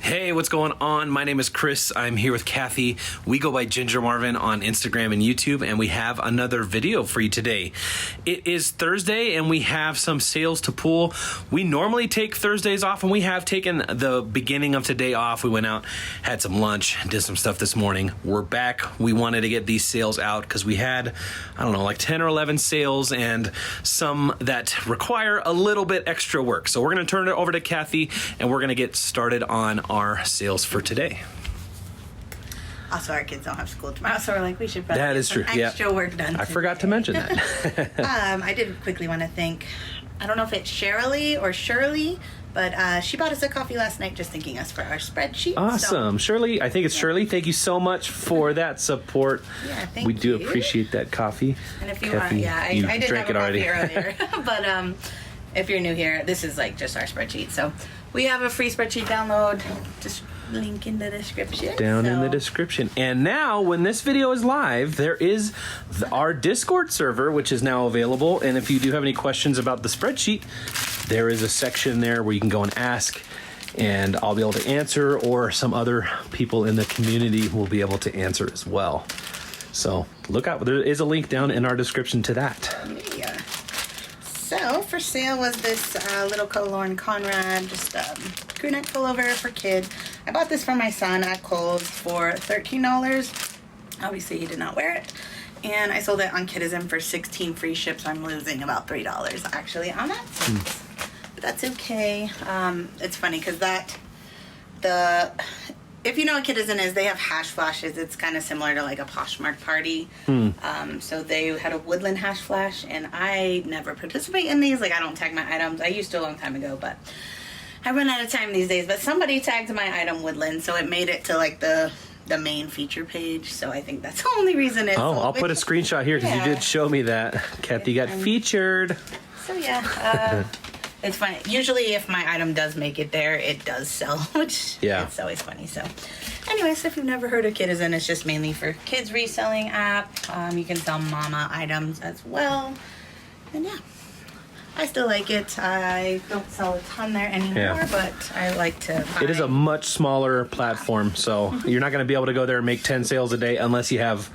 Hey, what's going on? My name is Chris. I'm here with Kathy. We go by Ginger Marvin on Instagram and YouTube, and we have another video for you today. It is Thursday, and we have some sales to pull. We normally take Thursdays off, and we have taken the beginning of today off. We went out, had some lunch, did some stuff this morning. We're back. We wanted to get these sales out because we had, I don't know, like 10 or 11 sales and some that require a little bit extra work. So we're going to turn it over to Kathy, and we're going to get started on our sales for today. Also, our kids don't have school tomorrow, so we're like, we should probably that get is some true. extra work done I today. forgot to mention that. I did quickly want to thank, I don't know if it's Shirley, but she bought us a coffee last night just thanking us for our spreadsheet. Awesome. So, Shirley, I think it's Shirley. Thank you so much for that support. Yeah, thank we do you. appreciate that coffee. And if you Kathy, want, I did drank have a it coffee already. earlier, but if you're new here, this is like just our spreadsheet. So we have a free spreadsheet download. Just link in the description. Down in the description. And now, when this video is live, there is our Discord server, which is now available. And if you do have any questions about the spreadsheet, there is a section there where you can go and ask, and I'll be able to answer, or some other people in the community will be able to answer as well. So look out. There is a link down in our description to that. Yeah. So for sale was this little Colorn Conrad, just crew neck pullover for kid. I bought this for my son at Kohl's for $13. Obviously he did not wear it. And I sold it on Kidizen for 16 free ships. So I'm losing about $3 actually on that. But that's okay. It's funny because if you know what Kidizen is, they have hash flashes. It's kind of similar to like a Poshmark party. So they had a woodland hash flash, and I never participate in these. Like, I don't tag my items. I used to a long time ago, but I run out of time these days. But somebody tagged my item woodland, so it made it to like the main feature page. So I think that's the only reason it's I'll put a screenshot here because you did show me that. Kathy got featured. So yeah. It's funny. Usually if my item does make it there, it does sell, which it's always funny. So anyways, if you've never heard of Kidizen, it's just mainly for kids reselling app. You can sell mama items as well. And yeah, I still like it. I don't sell a ton there anymore, but I like to buy. It is a much smaller platform, so you're not going to be able to go there and make 10 sales a day unless you have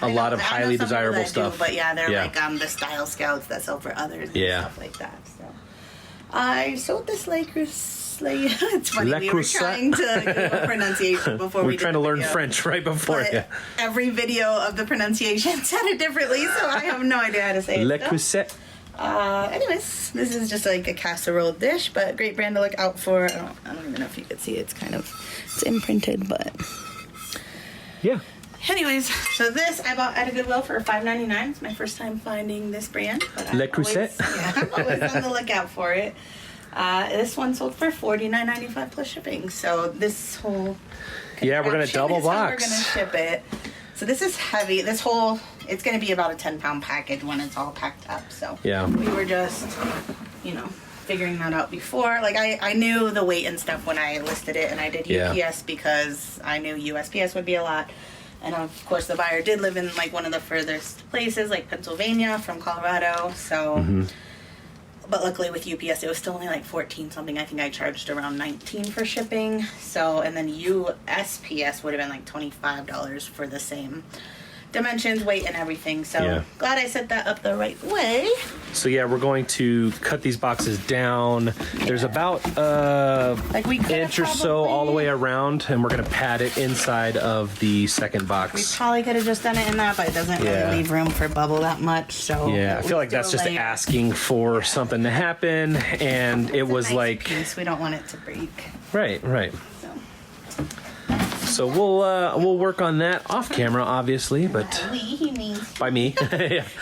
a lot of highly desirable stuff. But yeah, they're like the style scouts that sell for others and stuff like that. So I sold this it's funny, we were trying to do a pronunciation before we were trying to learn French right before. Every video of the pronunciation said it differently, so I have no idea how to say Le it. Creuset. Anyways, this is just like a casserole dish, but great brand to look out for. I don't even know if you could see it. It's imprinted, but yeah. Anyways, so this I bought at a Goodwill for $5.99. It's my first time finding this brand. But Le Creuset. I'm always on the lookout for it. This one sold for $49.95 plus shipping. So this whole we're gonna double box. We're gonna ship it. So this is heavy. It's gonna be about a 10-pound package when it's all packed up. So we were just, figuring that out before. Like I knew the weight and stuff when I listed it, and I did UPS because I knew USPS would be a lot. And of course, the buyer did live in like one of the furthest places, like Pennsylvania from Colorado. So, but luckily with UPS, it was still only like 14 something. I think I charged around 19 for shipping. So, and then USPS would have been like $25 for the same dimensions, weight, and everything. So glad I set that up the right way. So we're going to cut these boxes down. There's about inch or so all the way around, and we're going to pad it inside of the second box. We probably could have just done it in that, but it doesn't really leave room for bubble that much. So I feel like that's just asking for something to happen, and it was like piece. We don't want it to break. Right. So we'll work on that off camera, obviously, but he means by me.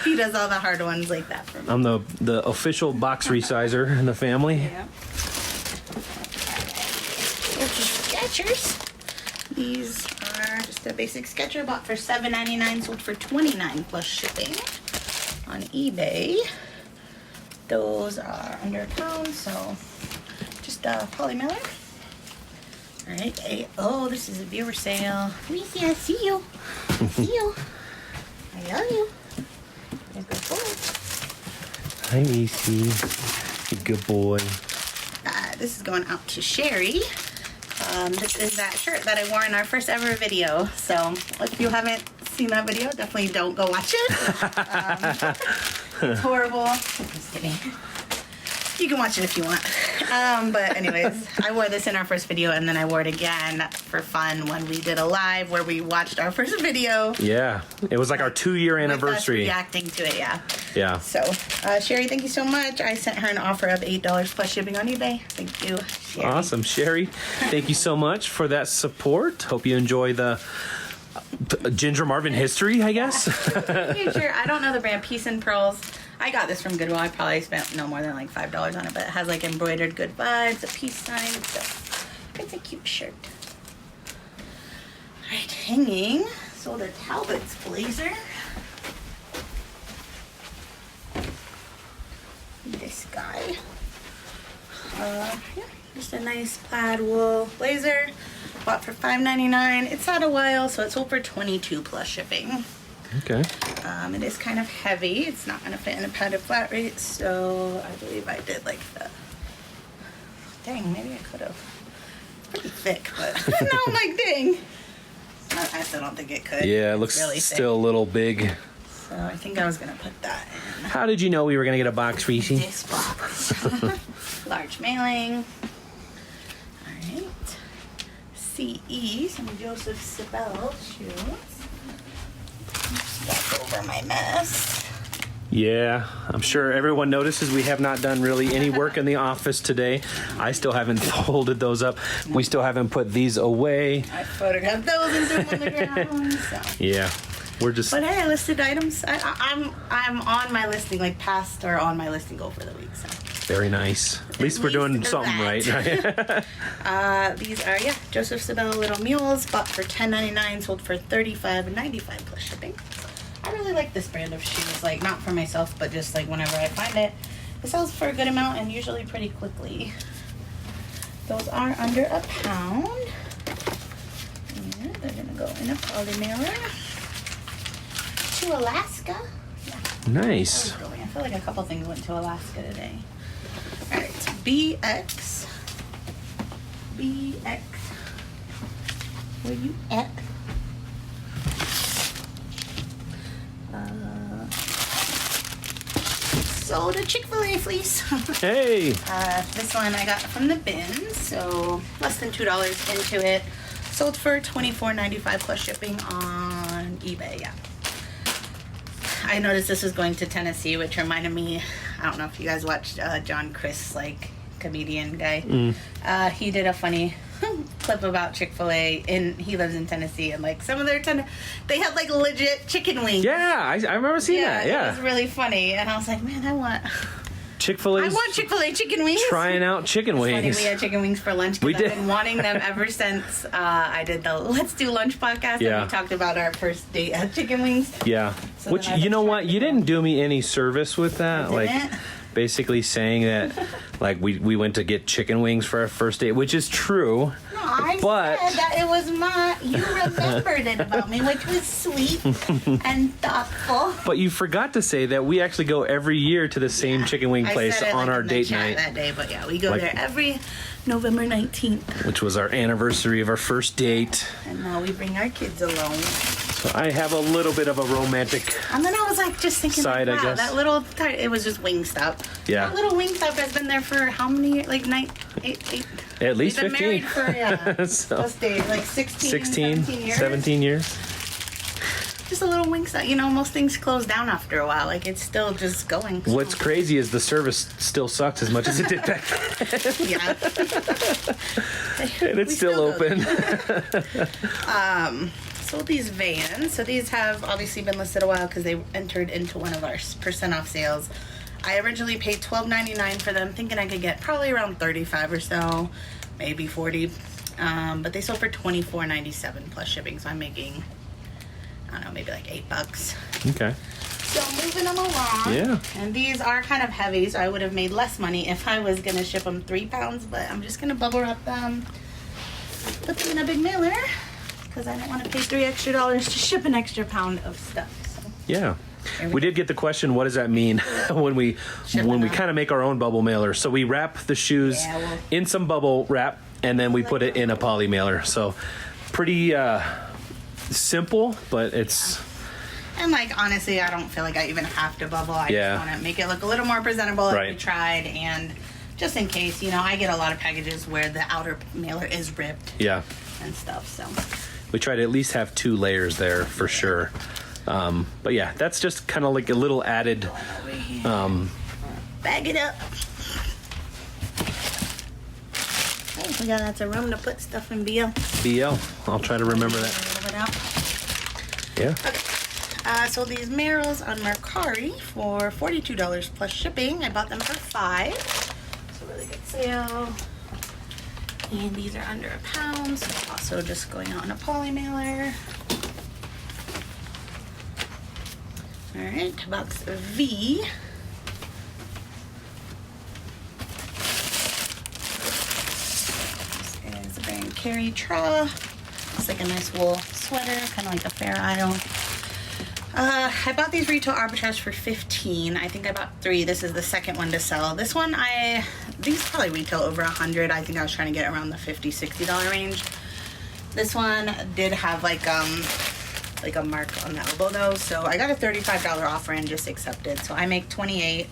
He does all the hard ones like that for me. I'm the official box resizer in the family. Yeah. Skechers. These are just a basic Sketcher, bought for $7.99, sold for $29 plus shipping on eBay. Those are under a pound, so just a poly mailer. All right. This is a viewer sale. Reese, I see you. I love you. Good boy. Hi, Reese. Good boy. This is going out to Sherry. This is that shirt that I wore in our first ever video. So if you haven't seen that video, definitely don't go watch it. It's horrible. Just kidding. You can watch it if you want. But anyways, I wore this in our first video, and then I wore it again for fun when we did a live where we watched our first video. Yeah, it was like our 2-year anniversary. With us reacting to it, yeah. Yeah. So, Sherry, thank you so much. I sent her an offer of $8 plus shipping on eBay. Thank you, Sherry. Awesome, Sherry. Thank you so much for that support. Hope you enjoy the Ginger Marvin history, I guess. Sure. I don't know the brand. Peace and Pearls. I got this from Goodwill. I probably spent no more than like $5 on it, but it has like embroidered good vibes, a peace sign, so it's a cute shirt. Alright, hanging. Sold a Talbot's blazer. This guy. Yeah, just a nice plaid wool blazer. Bought for $5.99. It's had a while, so it sold for $22 plus shipping. Okay. It is kind of heavy. It's not going to fit in a padded flat rate, so I believe I did like the... Dang, maybe I could have. It's pretty thick, but now I'm like, dang. I still don't think it could. Yeah, it looks really still a little big. So I think I was going to put that in. How did you know we were going to get a box, Reese? This box. Large mailing. Alright. CE, some Joseph Sibel shoes. Back over my mess. Yeah, I'm sure everyone notices we have not done really any work in the office today. I still haven't folded those up. We still haven't put these away. I photographed those and threw them on the ground. So. Yeah, we're just... But hey, I listed items. I'm on my listing, like past or on my listing goal for the week. So. Very nice. At least we're doing something right. These are, Joseph Sibel Little Mules, bought for $10.99, sold for $35.95 plus shipping. I really like this brand of shoes, like not for myself, but just like whenever I find it. It sells for a good amount and usually pretty quickly. Those are under £1. And they're gonna go in a poly mailer to Alaska. Yeah. Nice. I feel like a couple things went to Alaska today. Alright, BX. Where you at? Sold a Chick-fil-A fleece. Hey! This one I got from the bin, so less than $2 into it. Sold for $24.95 plus shipping on eBay, yeah. I noticed this was going to Tennessee, which reminded me, I don't know if you guys watched John Chris, like, comedian guy. He did a funny clip about Chick-fil-A, and he lives in Tennessee, and like some of their they had like legit chicken wings. Yeah, I remember seeing that. Yeah, it was really funny, and I was like, man, I want Chick-fil-A chicken wings. Trying out chicken wings. Funny, we had chicken wings for lunch because I've been wanting them ever since I did the Let's Do Lunch podcast. And we talked about our first date at chicken wings. Yeah, so which you know what, you didn't do me any service with that, like. Basically saying that, like, we went to get chicken wings for our first date, which is true. No, I said that it was you remembered it about me, which was sweet and thoughtful. But you forgot to say that we actually go every year to the same chicken wing place on our date night. That day, but we go there every November 19th. Which was our anniversary of our first date. And now we bring our kids along. So I have a little bit of a romantic and then I was like just thinking side, like, wow, I guess. that little it was just Wingstop. Yeah. That little Wingstop has been there for how many years? Like eight at least we've been 15. Married for so, let's date, like 16 17 years. Just a little Wingstop. You know, most things close down after a while. Like, it's still just going. So. What's crazy is the service still sucks as much as it did back then. Yeah. And it's still open. Sold these Vans. So these have obviously been listed a while because they entered into one of our % off sales. I originally paid $12.99 for them, thinking I could get probably around $35 or so, maybe $40. But they sold for $24.97 plus shipping, so I'm making, I don't know, maybe like $8. Okay. So moving them along. Yeah. And these are kind of heavy, so I would have made less money if I was going to ship them 3 pounds, but I'm just going to bubble wrap them, put them in a big mailer, because I don't want to pay $3 extra to ship an extra pound of stuff. So. Yeah. We did get the question, what does that mean when we kind of make our own bubble mailer? So we wrap the shoes in some bubble wrap, and then we put it in a poly mailer. So pretty simple, but it's... And like, honestly, I don't feel like I even have to bubble. I just want to make it look a little more presentable like we tried. And just in case, you know, I get a lot of packages where the outer mailer is ripped. Yeah. And stuff, so. We try to at least have 2 layers there for sure. But yeah, that's just kind of like a little added... Bag it up. Oh, we got lots of room to put stuff in BL. I'll try to remember that. Yeah. Okay. So these marrows on Mercari for $42 plus shipping. I bought them for $5. So really good sale. And these are under £1, so also just going out in a poly mailer. Alright, box V. This is a Baron Carey Tra. It's like a nice wool sweater, kind of like a Fair Isle. I bought these retail arbitrage for $15. I think I bought 3. This is the second one to sell. This one, these probably retail over $100. I think I was trying to get around the $50, $60 range. This one did have like a mark on the elbow though, so I got a $35 offer and just accepted. So I make $28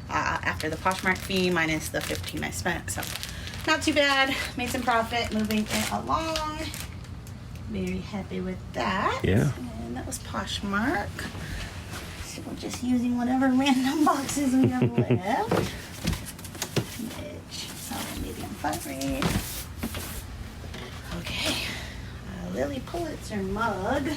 after the Poshmark fee minus the $15 I spent. So not too bad. Made some profit moving it along. Very happy with that. Yeah. And that was Poshmark. So we're just using whatever random boxes we have left. Which, medium flat rate. Okay. Lily Pulitzer mug.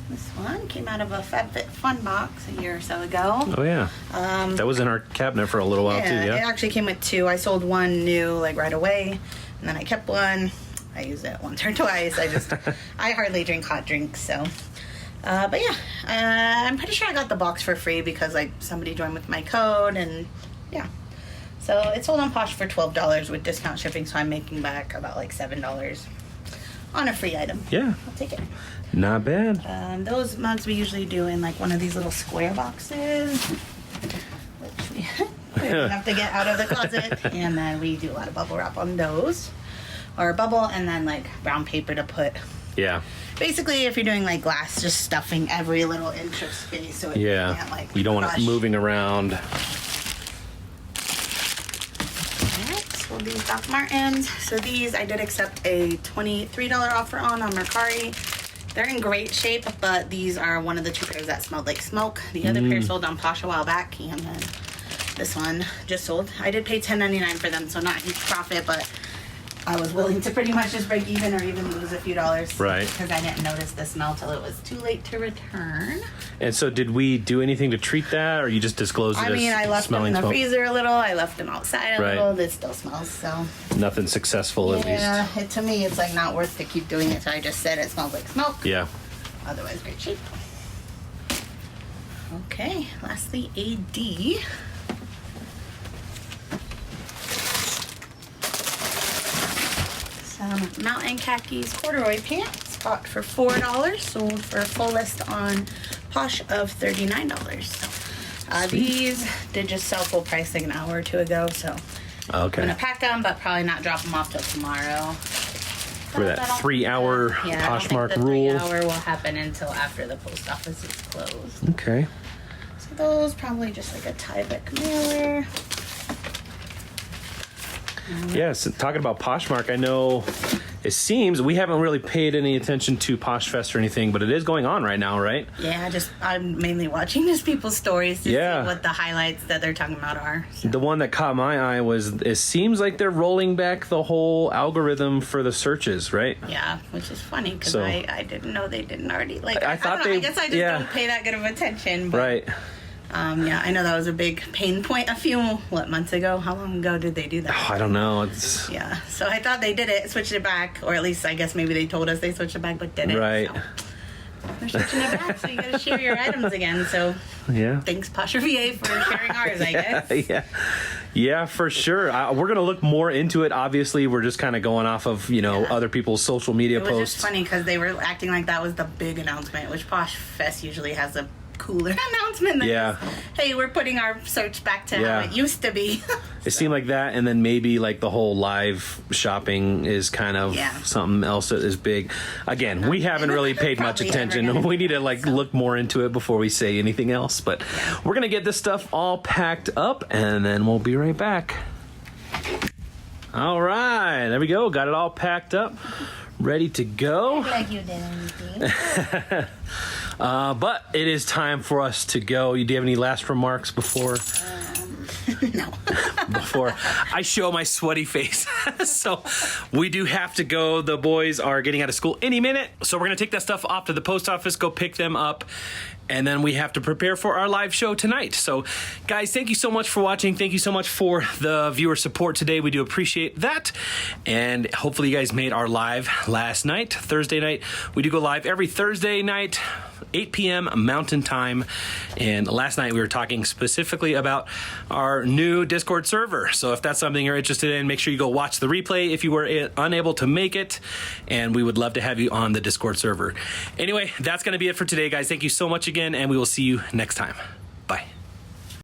This one came out of a FabFitFun box a year or so ago. Oh yeah. That was in our cabinet for a little while too. Yeah. It actually came with 2. I sold one new like right away, and then I kept one. I used it once or twice. I hardly drink hot drinks, so. But yeah, I'm pretty sure I got the box for free because like somebody joined with my code, and yeah. So it's sold on Posh for $12 with discount shipping, so I'm making back about like $7 on a free item. Yeah. I'll take it. Not bad. Those mugs we usually do in like one of these little square boxes, which we have to get out of the closet, and then we do a lot of bubble wrap on those, or bubble and then like brown paper to put. Yeah. Basically, if you're doing like glass, just stuffing every little inch of space so it can't like you don't want it moving around. Alright, so these Doc Martens. So these I did accept a $23 offer on Mercari. They're in great shape, but these are one of the 2 pairs that smelled like smoke. The other pair sold on Posh a while back, and then this one just sold. I did pay $10.99 for them, so not a huge profit, but I was willing to pretty much just break even or even lose a few dollars. Right. Because I didn't notice the smell till it was too late to return. And so did we do anything to treat that, or you just disclosed it as I left them in the smoke? freezer a little. I left them outside a little. It still smells, so. Nothing successful, at least. Yeah, to me, it's like not worth to keep doing it, so I just said it smells like smoke. Yeah. Otherwise, very cheap. Okay, lastly, AD. Some Mountain Khakis corduroy pants, bought for $4, sold for a full list on Posh of $39. So, these did just sell full price like an hour or 2 ago, so I'm gonna pack them, but probably not drop them off till tomorrow. For that 3-hour Poshmark rule. The 3 hour will happen until after the post office is closed. Okay. So those probably just like a Tyvek mailer. Yes, talking about Poshmark, I know it seems we haven't really paid any attention to Posh Fest or anything, but it is going on right now, right? Yeah, I'm mainly watching just people's stories to see what the highlights that they're talking about are. So. The one that caught my eye was it seems like they're rolling back the whole algorithm for the searches, right? Yeah, which is funny because I didn't know they didn't already I thought I guess I just don't pay that good of attention. But, right. Yeah, I know that was a big pain point a few months ago. How long ago did they do that? Oh, I don't know. Yeah, so I thought they did it, switched it back, or at least I guess maybe they told us they switched it back, but didn't. Right. So. They're switching it back, so you gotta share your items again. So yeah, thanks Posh VA for sharing ours, I guess. Yeah, for sure. We're gonna look more into it. Obviously, we're just kind of going off of other people's social media posts. It was just funny because they were acting like that was the big announcement, which Posh Fest usually has a cooler announcement than just, hey, we're putting our search back to how it used to be. It seemed like that, and then maybe like the whole live shopping is kind of something else that is big. Again, we haven't really paid much attention. We need to look more into it before we say anything else. But we're gonna get this stuff all packed up, and then we'll be right back. All right, there we go. Got it all packed up, ready to go. Like you did anything. But it is time for us to go. Do you have any last remarks before? No. Before I show my sweaty face. So we do have to go. The boys are getting out of school any minute. So we're going to take that stuff off to the post office, go pick them up. And then we have to prepare for our live show tonight. So, guys, thank you so much for watching. Thank you so much for the viewer support today. We do appreciate that. And hopefully you guys made our live last night, Thursday night. We do go live every Thursday night, 8 p.m. Mountain Time. And last night we were talking specifically about our new Discord server. So if that's something you're interested in, make sure you go watch the replay if you were unable to make it. And we would love to have you on the Discord server. Anyway, that's going to be it for today, guys. Thank you so much again, and we will see you next time. Bye.